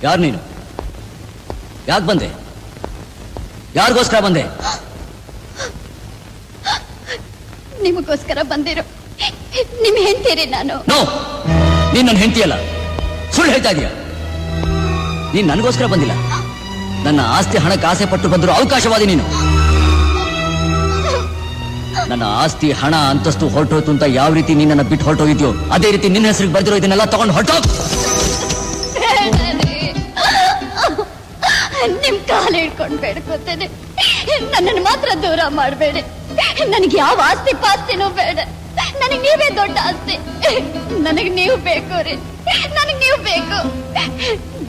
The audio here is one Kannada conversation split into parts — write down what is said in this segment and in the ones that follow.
ಯಾರು ನೀನು? ಯಾಕೆ ಬಂದೆ? ಯಾರಿಗೋಸ್ಕರ ಬಂದೆ? ನಿಮಗೋಸ್ಕರ ಬಂದಿರೋ ನಿಮ್ ಹೆಂಡ್ತೀರಿ ನಾನು. ನೋ, ನೀನ್ ನನ್ನ ಹೆಂಡತಿಯಲ್ಲ, ಸುಳ್ಳು ಹೇಳ್ತಾ ಇದೀಯ. ನೀನ್ ನನಗೋಸ್ಕರ ಬಂದಿಲ್ಲ, ನನ್ನ ಆಸ್ತಿ ಹಣಕ್ಕೆ ಆಸೆ ಪಟ್ಟು ಬಂದಿರೋ ಅವಕಾಶವಾದಿ ನೀನು. ನನ್ನ ಆಸ್ತಿ ಹಣ ಅಂತಸ್ತು ಹೊರಟೋಯ್ತು ಅಂತ ಯಾವ ರೀತಿ ನೀನನ್ನ ಬಿಟ್ಟು ಹೊರಟೋಗಿದ್ಯೋ ಅದೇ ರೀತಿ ನಿನ್ನ ಹೆಸರಿಗೆ ಬರ್ದಿರೋ ಇದನ್ನೆಲ್ಲ ತಗೊಂಡು ಹೊರಟೋಗ್. ನಿಮ್ ಕಾಲ ಹಿಡ್ಕೊಂಡು ಬೇಡ್ಕೋತೇನೆ, ನನ್ನನ್ನು ಮಾತ್ರ ದೂರ ಮಾಡಬೇಡಿ. ನನಗೆ ಯಾವ ಆಸ್ತಿ ಪಾಸ್ತಿನೂ ಬೇಡ, ನನಗೆ ನೀವೇ ದೊಡ್ಡ ಆಸ್ತಿ. ನನಗೆ ನೀವು ಬೇಕು ರೀ, ನನಗೆ ನೀವು ಬೇಕು.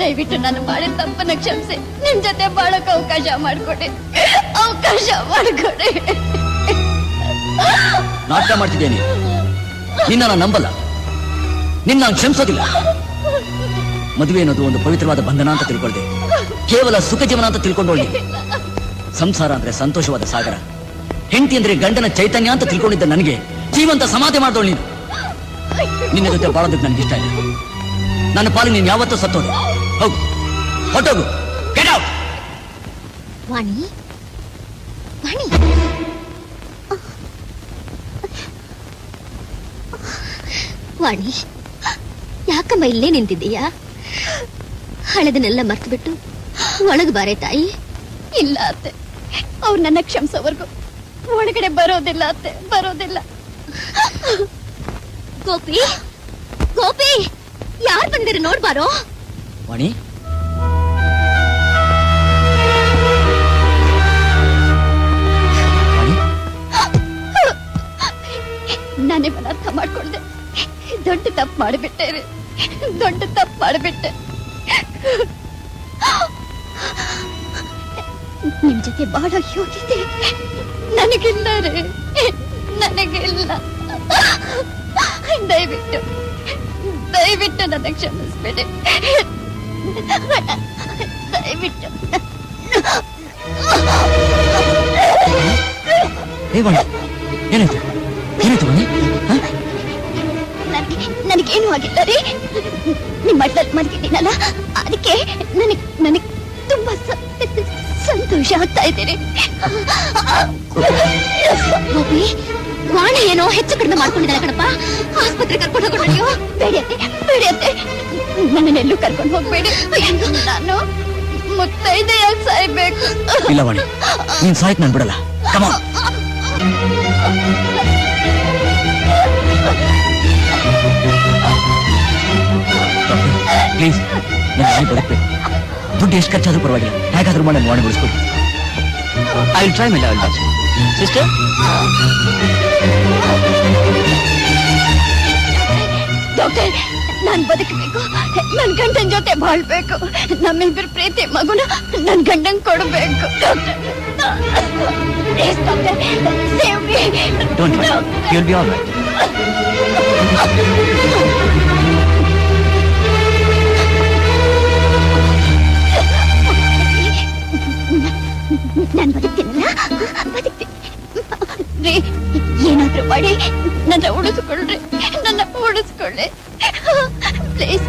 ದಯವಿಟ್ಟು ನಾನು ಮಾಡಿದ ತಪ್ಪನ್ನ ಕ್ಷಮಿಸಿ ನಿಮ್ ಜೊತೆ ಬಾಳಕ್ ಅವಕಾಶ ಮಾಡ್ಕೊಡಿ, ಅವಕಾಶ ಮಾಡ್ಕೊಡಿ. ನಾಟಕ ಮಾಡ್ತಿದ್ದೇನೆ, ನಿನ್ನ ನಾನು ನಂಬಲ್ಲ, ನಿನ್ನ ನಾನು ಕ್ಷಮಿಸೋದಿಲ್ಲ. ಮದುವೆ ಅನ್ನೋದು ಒಂದು ಪವಿತ್ರವಾದ ಬಂಧನ ಅಂತ ತಿಳ್ಕೊಳ್ದೆ, ಕೇವಲ ಸುಖ ಜೀವನ ಅಂತ ತಿಳ್ಕೊಂಡೋಳ್ಳಿ. ಸಂಸಾರ ಅಂದ್ರೆ ಸಂತೋಷವಾದ ಸಾಗರ, ಹೆಂಡತಿ ಅಂದ್ರೆ ಗಂಡನ ಚೈತನ್ಯ ಅಂತ ತಿಳ್ಕೊಂಡಿದ್ದ ನನಗೆ ಜೀವಂತ ಸಮಾಧಿ ಮಾಡ್ದೋಳು ನೀನು. ನಿನ್ನ ಜೊತೆ ಬಾಳೋದಕ್ಕೆ ನನ್ಗೆ ಇಷ್ಟ ಇಲ್ಲ. ನನ್ನ ಪಾಲು ನೀನು ಯಾವತ್ತೂ ಸತ್ತೋದೆ. ಹೋಗು, ಹೊಟ್ಟೋಗು, ಗೆಟ್ ಔಟ್. ವಾಣಿ, ವಾಣಿ, ವಾಣಿ, ಯಾಕಮ್ಮ ಇಲ್ಲೇ ನಿಂತಿದ್ದೀಯಾ? ಹಳೆದನ್ನೆಲ್ಲ ಮರ್ತು ಬಿಟ್ಟು ಒಳಗೆ ಬಾರೆ ತಾಯಿ. ಇಲ್ಲ ಅತ್ತೆ, ಅವ್ರು ನನ್ನ ಕ್ಷಮಿಸೋವರೆಗೂ ಒಳಗಡೆ ಬರೋದಿಲ್ಲ ಅತ್ತೆ, ಬರೋದಿಲ್ಲ. ಗೋಪಿ, ಗೋಪಿ, ಯಾರು ಬಂದಿರಿ ನೋಡ್ಬಾರೋ. ವಾಣಿ, ನಾನೇ ಅರ್ಥ ಮಾಡ್ಕೊಳ್ದೆ, ದೊಡ್ಡ ತಪ್ಪು ಮಾಡಿಬಿಟ್ಟೆ ರೀ, ದೊಡ್ಡ ತಪ್ಪು ಮಾಡಿಬಿಟ್ಟೆ. ನಿಮ್ ಜೊತೆ ಬಹಳ ಯೋಗ್ಯತೆ ನನಗಿಲ್ಲ ರೀ, ನನಗಿಲ್ಲ. ದಯವಿಟ್ಟು ದಯವಿಟ್ಟು ನನ್ನ ಕ್ಷಮಿಸ್ಬೇಡಿ, ದಯವಿಟ್ಟು. ಏನಾಯ್ತು? ಏನಾಯ್ತು ವಾಣಿ? ನನಗೇನು ಆಗಿಲ್ಲ ರೀ, ನಿಮ್ಮ ಅಡ್ಡಲ್ಲಿ ಮಲಗಿದ್ದೀನಲ್ಲ, ಅದಕ್ಕೆ ನನಗೆ ತುಂಬಾ ಸಂತೋಷ ಆಗ್ತಾ ಇದ್ದೀರಿ. ಗೋಪಿ, ವಾಣಿ ಏನೋ ಹೆಚ್ಚು ಕಡಿಮೆ ಮಾಡ್ಕೊಂಡಿದ್ದಾಳೆ ಕಣಪ್ಪ, ಆಸ್ಪತ್ರೆ ಕರ್ಕೊಂಡು ಹೋಗೋಣ. ನೀವು ಬೇಡಿಯತ್ತೆ, ಬೇಡಿಯತ್ತೆ, ನನ್ನನ್ನೆಲ್ಲೂ ಕರ್ಕೊಂಡು ಹೋಗ್ಬೇಡಿ. ನಾನು ಮುತ್ತೈದೆಯಾಗಿ ಸಾಯ್ಬೇಕು. ಇಲ್ಲ ವಾಣಿ, ನೀನ್ ಸಾಯಕ್ ನಾನು ಬಿಡಲ್ಲ. Come on. ಪ್ಲೀಸ್, ನಾನು ಬದುಕಬೇಕು. ದುಡ್ಡು ಎಷ್ಟು ಖರ್ಚಾದ್ರೂ ಪರವಾಗಿಲ್ಲ, ಹೇಗಾದ್ರೂ ಮಾಡಿ ನಾನು ವಾಣಿ ಬಿಡಿಸ್ಕೊಡಿ. I will try my level best. Sister, doctor, ನಾನ್ ಬದುಕಬೇಕು, ನನ್ ಗಂಡನ ಜೊತೆ ಬಾಳ್ಬೇಕು, ನಮ್ಮಿಬ್ಬರು ಪ್ರೀತಿ ಮಗುನ ನನ್ ಗಂಡನ್ ಕೊಡ್ಬೇಕು. Doctor, please doctor, save me. Don't worry, you will be all right. ನಾನು ಬದುಕ್ತೀನಲ್ಲ, ಬದುಕ್ತೀನಿ ರೀ. ಏನಾದ್ರೂ ಮಾಡಿ ನನ್ನ ಉಳಿಸ್ಕೊಳ್ರಿ, ನನ್ನ ಉಳಿಸ್ಕೊಳ್ಳಿ ಪ್ಲೀಸ್.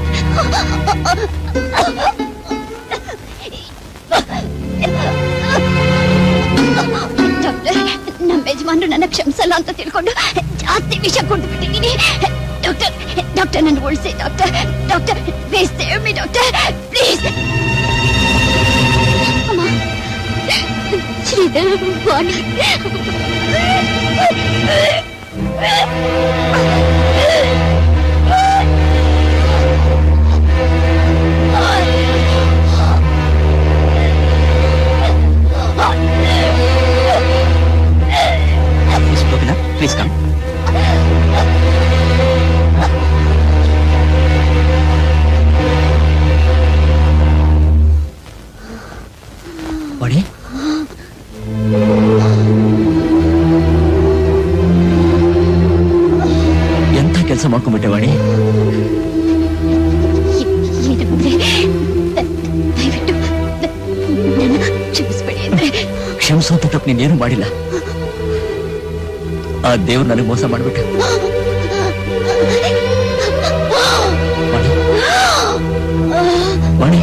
ಡಾಕ್ಟರ್, ನಮ್ಮ ಯಜಮಾನ್ರು ನನ್ನ ಕ್ಷಮಿಸಲ್ಲ ಅಂತ ತಿಳ್ಕೊಂಡು ಜಾಸ್ತಿ ವಿಷ ಕೊಟ್ಟು ಬಿಟ್ಟಿದ್ದೀನಿ. ಡಾಕ್ಟರ್, ಡಾಕ್ಟರ್, ನನ್ನ ಉಳಿಸಿ doctor. Doctor, please save me doctor, please. ಅಮ್ಮ, ಶ್ರೀಧರ್, ವಾಣಿ, ಪ್ಲೀಸ್ ಕಮ್. ವಾಣಿ, ಎಂಥ ಕೆಲಸ ಮಾಡ್ಕೊಂಡ್ಬಿಟ್ಟೆ ವಾಣಿ. ದಯವಿಟ್ಟು ನನ್ನ ಕ್ಷಮಿಸ್ಬೇಡಿ ಅಂದ್ರೆ. ಕ್ಷಮಿಸುವಂತ ತಪ್ಪು ನೀನೇನು ಮಾಡಿಲ್ಲ, ಆ ದೇವ್ರು ನನಗೆ ಮೋಸ ಮಾಡ್ಬಿಟ್ಟ. ವಾಣಿ, ವಾಣಿ,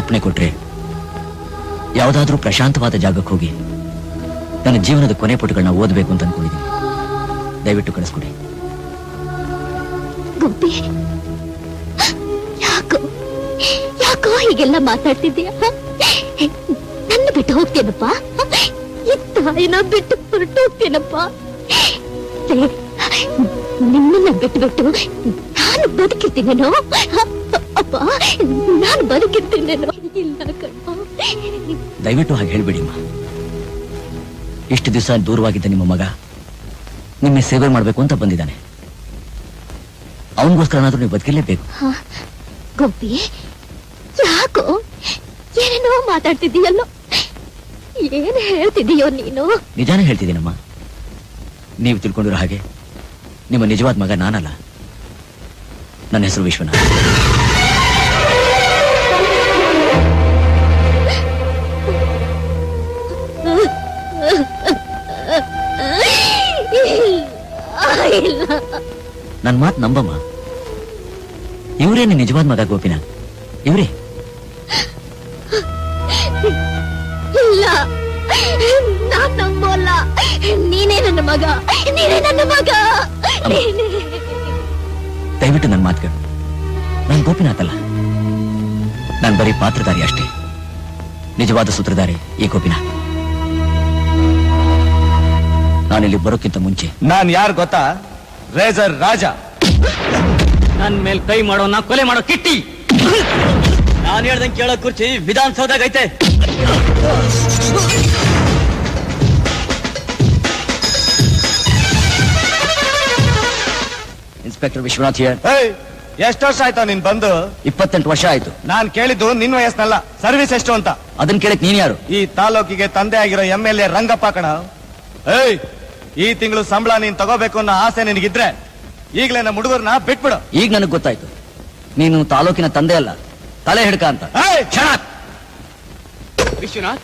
ಅಪ್ಪಣೆ ಕೊಟ್ರೆ ಯಾವುದಾದ್ರೂ ಪ್ರಶಾಂತವಾದ ಜಾಗಕ್ಕೆ ಹೋಗಿ ನನ್ನ ಜೀವನದ ಕೊನೆ ಪುಟಗಳನ್ನ ಓದಬೇಕು ಅಂತ ಅನ್ಕೊಂಡಿದ್ದೀನಿ. ದಯವಿಟ್ಟು ಕಳಿಸ್ಕೊಡಿ. ಗೋಪಿ, ಯಾಕೋ ಯಾಕೋ ಹೀಗೆಲ್ಲ ಮಾತಾಡ್ತಿದ್ದೀಯ? ನನ್ನ ಬಿಟ್ಟು ಹೋಗ್ತೇನಪ್ಪ, ತಾಯಿನ ಬಿಟ್ಟು ಹೊರಟು ಹೋಗ್ತೇನಪ್ಪ. ನಿಮ್ಮನ್ನ ಬಿಟ್ಟು ನಾನು ಬದುಕಿರ್ತೀನೇನೋ ಅಪ್ಪ, ನಾನು ಬದುಕಿರ್ತೀನೇನೋ? ಇಲ್ಲ ಕಣ್ಣ. ದಯವಿಟ್ಟು ಹಾಗೆ ಹೇಳ್ಬೇಡಿಮ್ಮ. ಇಷ್ಟು ದಿವಸ ದೂರವಾಗಿದ್ದ ನಿಮ್ಮ ಮಗ ನಿಮ್ಮ ಸೇವೆ ಮಾಡಬೇಕು ಅಂತ ಬಂದಿದ್ದಾನೆ. ಅವನಿಗೋಸ್ಕರನಾದ್ರೂ ನೀವು ಬದುಕಿರ್ಲೇಬೇಕು. ಗೋಪಿ, ಯಾಕೋ ಏನೇನೋ ಮಾತಾಡ್ತಿದ್ದೀಯಲ್ಲೋ? ಏನ್ ಹೇಳ್ತಿದ್ದೀಯೋ ನೀನು? ನಿಜಾನೇ ಹೇಳ್ತಿದ್ದೀನಮ್ಮ. ನೀವು ತಿಳ್ಕೊಂಡಿರೋ ಹಾಗೆ ನಿಮ್ಮ ನಿಜವಾದ ಮಗ ನಾನಲ್ಲ. ನನ್ನ ಹೆಸರು ವಿಶ್ವನಾಥ್. ನನ್ ಮಾತು ನಂಬಮ್ಮ. ಇವರೇ ನಿನ್ ನಿಜವಾದ ಮಗ ಗೋಪಿನಾಥ್. ಇವರೇ. ಇಲ್ಲ, ನಾನ್ ನಂಬೋಲ್ಲ. ನೀನೇ ನನ್ನ ಮಗ, ನೀನೇ ನನ್ನ ಮಗ. ದಯವಿಟ್ಟು ನನ್ನ ಮಾತು ಕೇಳು. ನಾನು ಗೋಪಿನಾಥ್ ಅಲ್ಲ, ನಾನು ಬರೀ ಪಾತ್ರಧಾರಿ ಅಷ್ಟೇ. ನಿಜವಾದ ಸೂತ್ರಧಾರಿ ಈ ಗೋಪಿನಾಥ್. ನಾನಿಲ್ಲಿ ಬರೋಕ್ಕಿಂತ ಮುಂಚೆ ನಾನ್ ಯಾರು ಗೊತ್ತಾ? ರೇಜರ್ ರಾಜ. ನನ್ ಮೇಲ್ ಕೈ ಮಾಡೋನ ಕೊಲೆ ಮಾಡೋ ಕಿಟ್ಟಿ. ನಾನು ಹೇಳ್ದಂಗೆ ಕೇಳೋ ಕುರ್ಚಿ ವಿಧಾನಸೌಧದಾಗ ಐತೆ. Inspector Vishwanath here. ಎಷ್ಟು ವರ್ಷ ಆಯ್ತಾ ನೀನ್ ಬಂದು? 28 ವರ್ಷ ಆಯ್ತು. ನಾನ್ ಕೇಳಿದ್ದು ನಿನ್ ವಯಸ್ಸನಲ್ಲ, ಸರ್ವಿಸ್ ಎಷ್ಟು ಅಂತ. ಅದನ್ನ ಕೇಳಕ್ ನೀನ್ ಯಾರು? ಈ ತಾಲೂಕಿಗೆ ತಂದೆ ಆಗಿರೋ MLA ರಂಗಪ್ಪ ಕಣ. ಈ ತಿಂಗಳು ಸಂಬಳ ನೀನ್ ತಗೋಬೇಕು ಅನ್ನೋ ಆಸೆ ನಿನಗಿದ್ರೆ ಈಗಲೇ ನಮ್ಮ ಹುಡುಗರ್ನ ಬಿಟ್ಬಿಡು. ಈಗ ನನಗ್ ಗೊತ್ತಾಯ್ತು, ನೀನು ತಾಲೂಕಿನ ತಂದೆ ಅಲ್ಲ, ತಲೆ ಹಿಡ್ಕ ಅಂತ. ವಿಶ್ವನಾಥ್,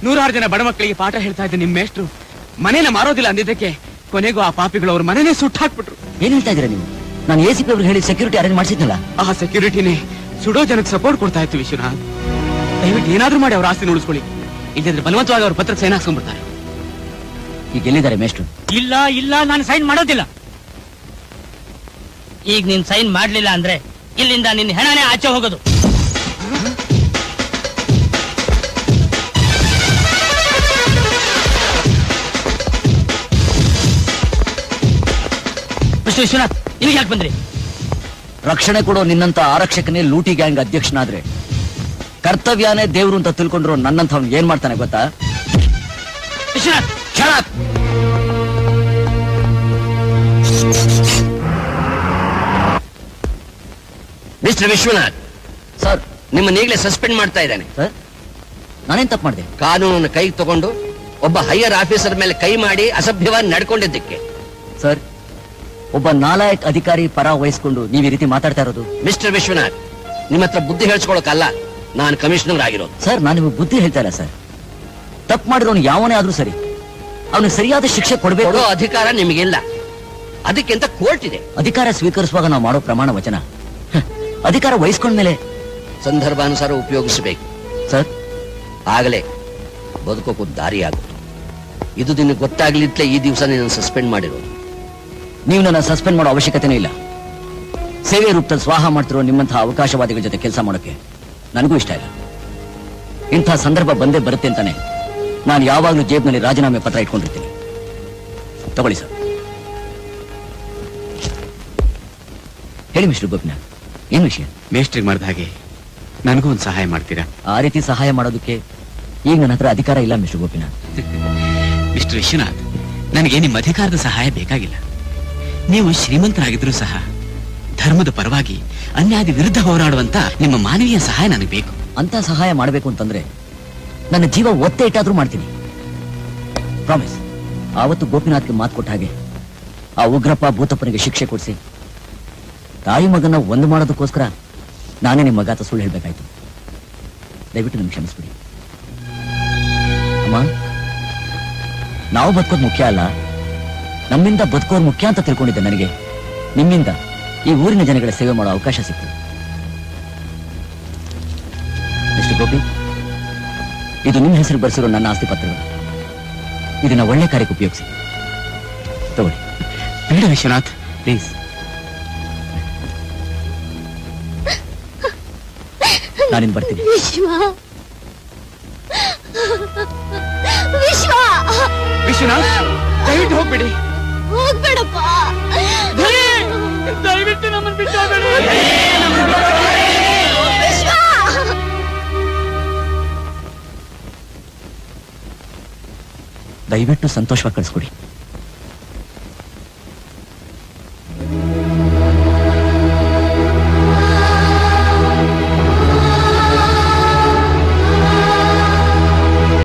100 ಜನ ಬಡ ಮಕ್ಕಳಿಗೆ ಪಾಠ ಹೇಳ್ತಾ ಇದ್ದ ನಿಮ್ ಮೇಷ್ಟ್ರು ಮನೇನ ಮಾರೋದಿಲ್ಲ ಅಂದಿದ್ದಕ್ಕೆ ಕೊನೆಗೂ ಆ ಪಾಪಿಗಳು ಅವ್ರ ಮನೇನೆ ಸುಟ್ಟು ಹಾಕ್ಬಿಟ್ರು. ಏನ್ ಹೇಳ್ತಾ ಇದೀರ ನೀವು? ನಾನು ACP ಅವ್ರಿಗೆ ಹೇಳಿ ಸೆಕ್ಯೂರಿಟಿ ಅರೇಂಜ್ ಮಾಡಿಸಿದ್ನಲ್ಲ. ಆ ಸೆಕ್ಯೂರಿಟಿನೇ ಸುಡೋ ಜನಕ್ಕೆ ಸಪೋರ್ಟ್ ಕೊಡ್ತಾ ಇತ್ತು. ವಿಶ್ವನಾಥ್, ದಯವಿಟ್ಟು ಏನಾದ್ರೂ ಮಾಡಿ ಅವ್ರ ಆಸ್ತಿ ಉಳಿಸ್ಕೊಳ್ಳಿ. ಇಲ್ಲಂದ್ರೆ ಬಲವಂತವಾಗಿ ಅವ್ರ ಪತ್ರಕ್ಕೆ ಸೈನ್ ಹಾಕ್ಸ್ಕೊಂಡ್ಬಿಡ್ತಾರೆ. ಈಗ ಎಲ್ಲಿದ್ದಾರೆ ಮೇಷ್ಟ್ರು? ಇಲ್ಲ ಇಲ್ಲ, ನಾನು ಸೈನ್ ಮಾಡೋದಿಲ್ಲ. ಈಗ ನೀನ್ ಸೈನ್ ಮಾಡ್ಲಿಲ್ಲ ಅಂದ್ರೆ ಇಲ್ಲಿಂದ ನಿನ್ನ ಹೆಣನೇ ಆಚೆ ಹೋಗೋದು. ಮಿಸ್ಟರ್ ವಿಶ್ವನಾಥ್, ಇಲ್ಲಿಗೆ ಯಾಕೆ ಬಂದ್ರಿ? ರಕ್ಷಣೆ ಕೊಡೋ ನಿನ್ನಂತ ಆರಕ್ಷಕನೇ ಲೂಟಿ ಗ್ಯಾಂಗ್ ಅಧ್ಯಕ್ಷನಾದ್ರೆ ಕರ್ತವ್ಯನೇ ದೇವ್ರು ಅಂತ ತಿಳ್ಕೊಂಡ್ರು ನನ್ನಂತ ಅವ್ನು ಏನ್ ಮಾಡ್ತಾನೆ ಗೊತ್ತಾ? ವಿಶ್ವನಾಥ್, ಮಿಸ್ಟರ್ ವಿಶ್ವನಾಥ್ ಸರ್, ನಿಮ್ಮನ್ನ ಈಗಲೇ ಸಸ್ಪೆಂಡ್ ಮಾಡ್ತಾ ಇದ್ದಾನೆ. ಸರ್, ನಾನೇನ್ ತಪ್ಪು ಮಾಡಿದೆ? ಕಾನೂನನ್ನು ಕೈಗೆ ತಗೊಂಡು ಒಬ್ಬ ಹೈಯರ್ ಆಫೀಸರ್ ಮೇಲೆ ಕೈ ಮಾಡಿ ಅಸಭ್ಯವಾಗಿ ನಡ್ಕೊಂಡಿದ್ದಕ್ಕೆ. ಸರ್, ಒಬ್ಬ ನಾಲಾಯಕ್ ಅಧಿಕಾರಿ ಪರ ವಹಿಸ್ಕೊಂಡು ನೀವು ಈ ರೀತಿ ಮಾತಾಡ್ತಾ ಇರೋದು. ಮಿಸ್ಟರ್ ವಿಶ್ವನಾಥ್, ನಿಮ್ಮ ಹತ್ರ ಬುದ್ಧಿ ಹೇಳ್ಸ್ಕೊಳಕಲ್ಲ, ನಾನು ಕಮಿಷನರ್ ಆಗಿರೋದು. ಸರ್, ನಾನು ನಿಮಗೆ ಬುದ್ಧಿ ಹೇಳ್ತಾ ಇಲ್ಲ ಸರ್. ತಪ್ಪು ಮಾಡಿರೋನು ಯಾವನೇ ಆದ್ರೂ ಸರಿ, ಅವನಿಗೆ ಸರಿಯಾದ ಶಿಕ್ಷೆ ಕೊಡಬೇಕು. ಕೊಡೋ ಅಧಿಕಾರ ನಿಮಗಿಲ್ಲ, ಅದಕ್ಕಿಂತ ಕೋರ್ಟ್ ಇದೆ. ಅಧಿಕಾರ ಸ್ವೀಕರಿಸುವಾಗ ನಾವು ಮಾಡೋ ಪ್ರಮಾಣ ವಚನ ಅಧಿಕಾರ ವಹಿಸ್ಕೊಂಡ್ಮೇಲೆ ಸಂದರ್ಭಾನುಸಾರ ಉಪಯೋಗಿಸಬೇಕು ಸರ್. ಆಗಲೇ ಬದುಕೋಕು ದಾರಿ ಆಗುತ್ತೆ. ಇದು ನಿನಗೆ ಗೊತ್ತಾಗ್ಲಿತ್ಲೆ ಈ ದಿವಸ ನಿನ್ನ ಸಸ್ಪೆಂಡ್ ಮಾಡಿರೋದು. ನೀವು ನನ್ನ ಸಸ್ಪೆಂಡ್ ಮಾಡೋ ಅವಶ್ಯಕತೆನೇ ಇಲ್ಲ. ಸೇವೆ ರೂಪದಲ್ಲಿ ಸ್ವಾಹ ಮಾಡ್ತಿರೋ ನಿಮ್ಮಂತಹ ಅವಕಾಶವಾದಿಗಳ ಜೊತೆ ಕೆಲಸ ಮಾಡೋಕೆ ನನಗೂ ಇಷ್ಟ ಇಲ್ಲ. ಇಂಥ ಸಂದರ್ಭ ಬಂದೇ ಬರುತ್ತೆ ಅಂತಾನೆ ನಾನು ಯಾವಾಗಲೂ ಜೇಬ್ನಲ್ಲಿ ರಾಜೀನಾಮೆ ಪತ್ರ ಇಟ್ಕೊಂಡಿರ್ತೀನಿ. ತಗೊಳ್ಳಿ ಸರ್. ಹೇಳಿ ಮಿಸ್ಟರ್ ಗೋಪಿನಾಥ್, ಏನ್ ವಿಷಯ? ಮೇಷ್ಟ್ರಿಗೆ ಮಾಡಿದ ಹಾಗೆ ನನಗೂ ಒಂದು ಸಹಾಯ ಮಾಡ್ತೀರಾ? ಆ ರೀತಿ ಸಹಾಯ ಮಾಡೋದಕ್ಕೆ ಈಗ ನನ್ನ ಹತ್ರ ಅಧಿಕಾರ ಇಲ್ಲ ಮಿಸ್ಟರ್ ಗೋಪಿನಾಥ್. ಮಿಸ್ಟರ್ ವಿಶ್ವನಾಥ್, ನನಗೆ ನಿಮ್ಮ ಅಧಿಕಾರದ ಸಹಾಯ ಬೇಕಾಗಿಲ್ಲ. ನೀವು ಶ್ರೀಮಂತರಾಗಿದ್ರು ಸಹ ಧರ್ಮದ ಪರವಾಗಿ ಅನ್ಯಾಯದ ವಿರುದ್ಧ ಹೋರಾಡುವಂತ ನಿಮ್ಮ ಮಾನವೀಯ ಸಹಾಯ ನನಗೆ ಬೇಕು. ಅಂತ ಸಹಾಯ ಮಾಡಬೇಕು ಅಂತಂದ್ರೆ ನನ್ನ ಜೀವ ಒತ್ತೆ ಇಟ್ಟಾದ್ರೂ ಮಾಡ್ತೀನಿ. ಪ್ರಾಮಿಸ್. ಆವತ್ತು ಗೋಪಿನಾಥ್ಗೆ ಮಾತು ಕೊಟ್ಟ ಹಾಗೆ ಆ ಉಗ್ರಪ್ಪ ಭೂತಪ್ಪನಿಗೆ ಶಿಕ್ಷೆ ಕೊಡಿಸಿ ತಾಯಿ ಮಗನ ಒಂದು ಮಾಡೋದಕ್ಕೋಸ್ಕರ ನಾನೇ ನಿಮ್ಮ ಮಗಾತ ಸುಳ್ಳು ಹೇಳ್ಬೇಕಾಯ್ತು. ದಯವಿಟ್ಟು ನಮ್ಗೆ ಕ್ಷಮಿಸ್ಬಿಡಿ. ಅಮ್ಮ, ನಾವು ಬದುಕೋದು ಮುಖ್ಯ ಅಲ್ಲ, ನಮ್ಮಿಂದ ಬದುಕೋರು ಮುಖ್ಯ ಅಂತ ತಿಳ್ಕೊಂಡಿದ್ದೆ. ನನಗೆ ನಿಮ್ಮಿಂದ ಈ ಊರಿನ ಜನಗಳ ಸೇವೆ ಮಾಡೋ ಅವಕಾಶ ಸಿಕ್ತು. ಮಿಸ್ಟರ್ ಗೋಪಿ, ಇದು ನಿಮ್ಮ ಹೆಸರು ಬರೆಸಿರೋ ನನ್ನ ಆಸ್ತಿ ಪತ್ರಗಳು. ಇದನ್ನ ಒಳ್ಳೆ ಕಾರ್ಯಕ್ಕೆ ಉಪಯೋಗಿಸಿ. ತಗೊಳ್ಳಿ. ಬೇಡ ವಿಶ್ವನಾಥ್, ಪ್ಲೀಸ್. ನಾನಿನ್ ಬರ್ತೀನಿ. ವಿಶ್ವ ವಿಶ್ವ ವಿಶ್ವನಾಥ್, ದಯವಿಟ್ಟು ಹೋಗ್ಬೇಡಿ. ಹೋಗ್ಬೇಡಪ್ಪ. ದಯವಿಟ್ಟು ನಮ್ಮನ್ನು ಬಿಟ್ಟು ಹೋಗಬೇಡಿ. ವಿಶ್ವ ದಯವಿಟ್ಟು ಸಂತೋಷವಾಗಿ ಕಳಿಸ್ಕೊಡಿ.